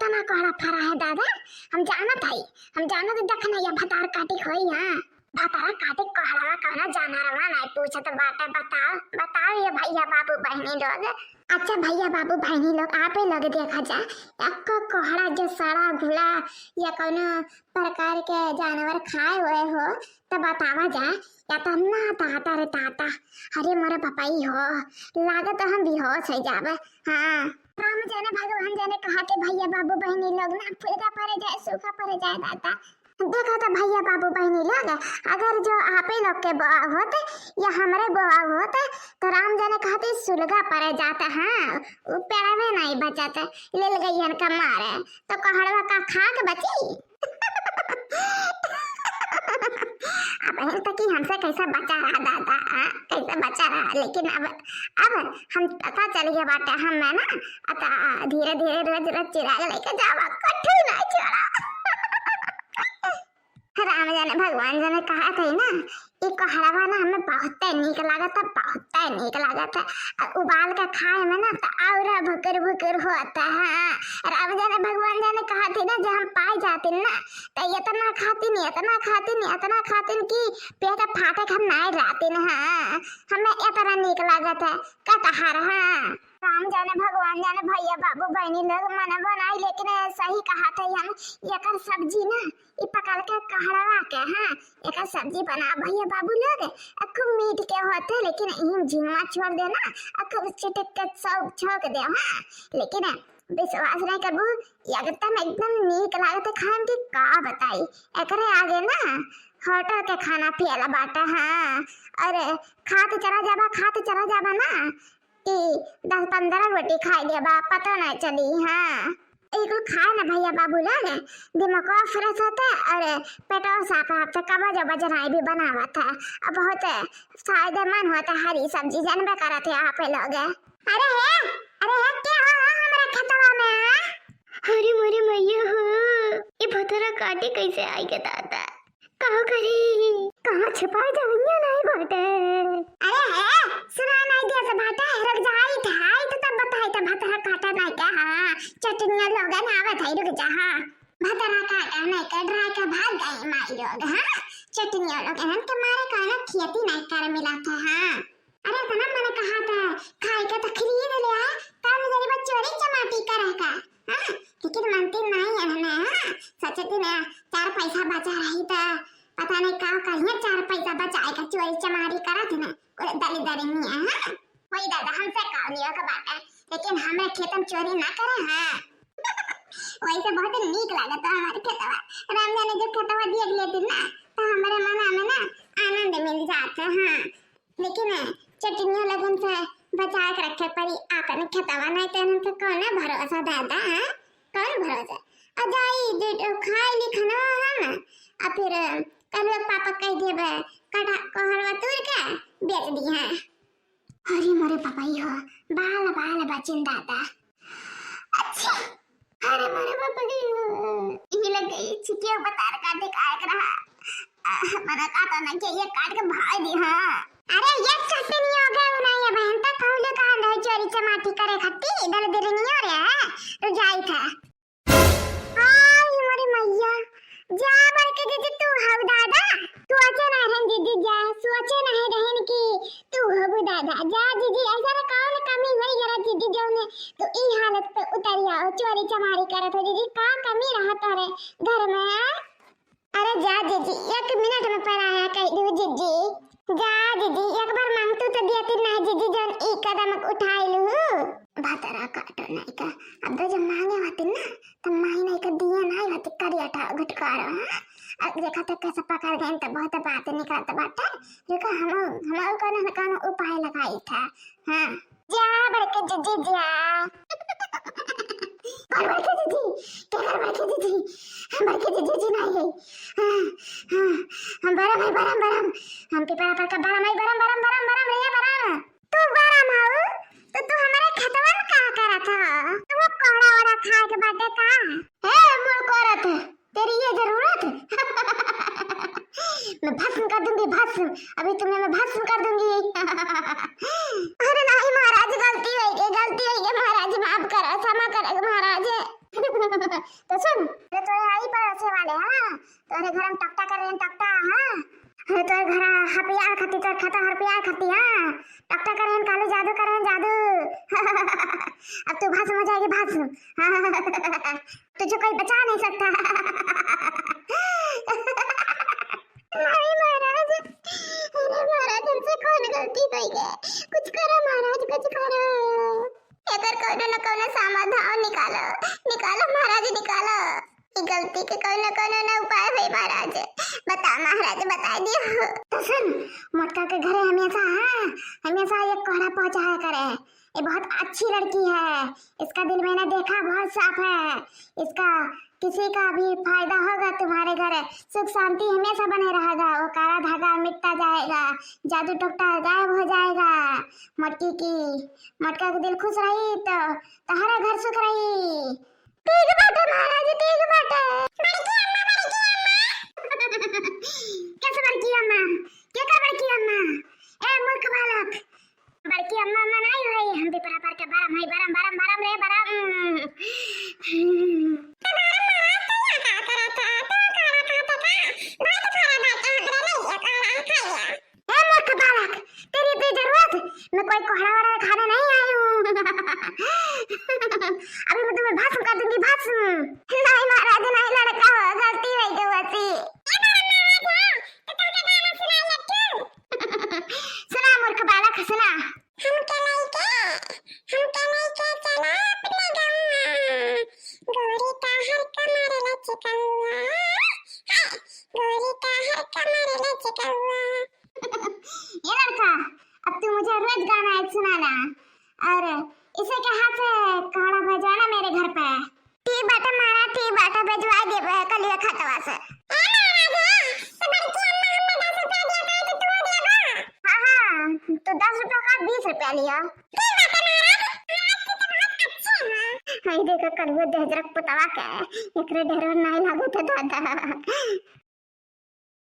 इतना कोहरा फरा है दादा। हम जानत देखना ये भतार काटी खोई। हां भतार काटी कोहरा कहना जानरवा नहीं पूछत बाटे। बताओ ये भैया बाबू बहनी लोग। अच्छा भैया बाबू बहनी लोग आपे लोग देखा जा एक कोहरा जो सड़ा घुला या कोनो प्रकार के जानवर खाए हुए हो तो बतावा जा या तो ना ताता रे ताता। अरे मोरे पपाई हो लागत हम बेहोश हो जावे। हाँ राम जाने भगवान जाने कहा के भैया बाबू बहनी लोग ना फुलका पड़े जाए सूखा पड़े जाए दादा। देखो तो भैया बाबू बहनी लोग अगर जो आपे लोग के बुआ होते या हमारे बुआ होते तो राम जाने कहते सुलगा पड़े जाता। हाँ वो पेड़ा में नहीं बचाते ले गई का मारे तो कहड़वा का खा के बची। अब तक ही हमसे कैसे बचा रहा दादा। कैसे बचा रहा लेकिन अब हम पता चल गया बाटे हम मैं ना अता धीरे धीरे रोज चिराग लेके जावा कठू ना छोड़ा। राम जाने भगवान जाने कहा थे ना ये कोहरावा ना हमें बहुत नीक लागत है उबाल के खाए में ना तो और भुकर भुकर होता है। राम जाने भगवान जाने कहा थे ना जब हम पाए जाते ना तो इतना खाती कि पेट फाटे हम नहीं रहते ना। हाँ हमें इतना नीक लागत है कटहर। हाँ राम जाने भगवान जाने भैया बाबू बहनी लोग मने बनाई लेकिन सही कहा था हम एकर सब्जी ना ई पकड़ के कहड़वा के। हाँ एकर सब्जी बना भैया बाबू लोग खूब मीठ के होते लेकिन इम झिंगवा छोड़ देना खूब चिटक के छोक दे। हाँ लेकिन विश्वास नहीं करबू एकदम नीक लागत खान की का बताई एकरे आगे ना होटल के खाना पियला बाटा। हाँ अरे खाते चला जाबा ना कि 10-15 रोटी खाई लेबा पता नहीं चली। हाँ एक खाए ना भैया बाबू लोग दिमाग फ्रेश होता है और पेटो साफ रहता है। कब जो बजराई भी बनावा था अब बहुत फायदेमंद होता है हरी सब्जी जानबे करते हैं आप लोग। अरे क्या हो हमारे खेतवा में। अरे मोरे मैया हो ये भतरा काटे कैसे आई के दादा कहाँ करी कहाँ छिपा जाइए नहीं बाटे। अरे सुना नहीं दिया से बाटे रुक जाई था तो तब बताई तो भतरा काटा नहीं का। हाँ चटनिया लोग ना आवत है रुक जा। हाँ भतरा काटा नहीं का ड्राई का भाग गई माई लोग। हाँ चटनिया लोग हैं तुम्हारे कहना खेती नहीं कर मिला था। हाँ अरे तना मैंने कहा था खाई का तो खरीद लिया काम जरी चोरी चमाटी करे का। हाँ लेकिन मानती नहीं है ना। सचती ना 4 पैसा बचा रही था पता नहीं का कहीं 4 पैसा बचाए का चोरी चमारी करा थे ना कोई दली नहीं है। हाँ वही दादा हमसे कालियों का बात है लेकिन हमें खेत में चोरी ना करे। हाँ वही से बहुत नीक लागत है हमारे खेतवा। राम जाने जब खेतवा दिए लेते ना तो हमारे मन में ना आनंद मिल जाता। हाँ लेकिन चटनियों लगन से बचा के रखे पड़ी आपने खेतवा नहीं तो उनका कौन भरोसा दादा। हाँ कौन भरोसा अजाई खाई लिखना हम और फिर कल पापा कह देबे कटा कहरवा तोड़ के बेच दी है। अरे मोरे पापाई हो बाल बचिन दादा। अच्छा अरे मोरे पापाई ये लग गई छिटिया बतार का दिखाए रहा मना काटा ना के ये काट के भाई दी। हाँ अरे ये चटनी हो गया ना ये बहन तक कौले का अंदर चोरी चमाटी करे खट्टी दल दे नहीं हो रहा तो जाई था। आई मोरे मैया जा बर के दीदी तू हव दादा तू अचे ना रहन दीदी जा सोचे नहीं रहन की तू हव दादा जा दीदी ऐसा ना कौन कमी नहीं जरा दीदी जो ने तो ई हालत पे उतरिया चोरी चमारी करत हो दीदी का कमी रहत रे घर में। अरे जा दीदी 1 मिनट में पर आया कह दू दीदी जा दीदी एक बार मांगतू तो दियती ना दीदी जन ई कदम उठाई लू भतरा काटो नहीं का अब तो जब मांगे होती ना तो माही नहीं का दिया नहीं होती करिया था घटकारो। अब देखा तो कैसे पकड़ गए तो बहुत बात निकालते बाटे रुको हम कौन उपाय लगाई था। हाँ जा बड़के दीदी जा बड़के दीदी क्या बड़के दीदी नहीं गई। हम बरम हम पिपरा पर का बरम भैया बरम तू बरम हो तो तू हमारे खेतवा में क्या करा था तो वो कोड़ा खा के बाटे का है मोर करत तेरी ये जरूरत। मैं भस्म कर दूंगी भस्म अभी तुम्हें मैं भस्म कर दूंगी। अरे नहीं महाराज गलती हो गई महाराज माफ करो क्षमा करो महाराज। जादू करे हैं, जादू। अब तू भस्म हो जाएगी, भस्म। तुझे कोई बचा नहीं सकता। नहीं महाराज, अरे महाराज हमसे कौन गलती कई गए, कुछ करो महाराज, कुछ करो। अगर कोनो न कोनो समाधान निकालो, निकालो महाराज, निकालो। ये गलती के कोनो न उपाय है महाराज, बता महाराज, बता दियो। तो सुन, मोटका के घरे हमेशा ये कोहरा पहुंचाया करे। ये बहुत अच्छी लड़की है, इसका दिल मैंने देखा बहुत साफ है। इसका किसी का भी फायदा होगा तुम्हारे घर, सुख शांति हमेशा बने रहेगा। वो काला धागा मिटता जाएगा, जादू टोकता गायब हो जाएगा। मटका का दिल खुश रही तो तुम्हारा घर सुख रही। ठीक बात है महाराज, ठीक बात है। कैसे बड़की अम्मा, क्या का बड़की अम्मा? ए मूर्ख बालक, बड़की अम्मा नहीं भाई, हम भी बराबर के बरम है, बरम रे बरम। मैं कोई कोहरा वाला खाना नहीं आई हूँ। अभी मैं तुम्हें भस्म कर दूंगी, भस्म। नहीं महाराज, नहीं, लड़का हो, गलती नहीं गलती। सुना मूर्ख बालक, सुना। हम के नहीं के चला अपने गाँव में। गोरी का हर कमर लचका हुआ, गोरी का हर कमर लचका हुआ। ये लड़का, अब तू मुझे रोज गाना एक सुनाना और इसे के हाथ से कोहरा भेजना मेरे घर पे। ठीक बात है महाराज, ठीक बात है, भेजवा दे कलिया खतवा से। हाँ, तो 10 रुपया का 20 रुपया लिया। देखो कल वो दहजरक पुतवा के एकरे ढेरों नहीं लागत है दादा।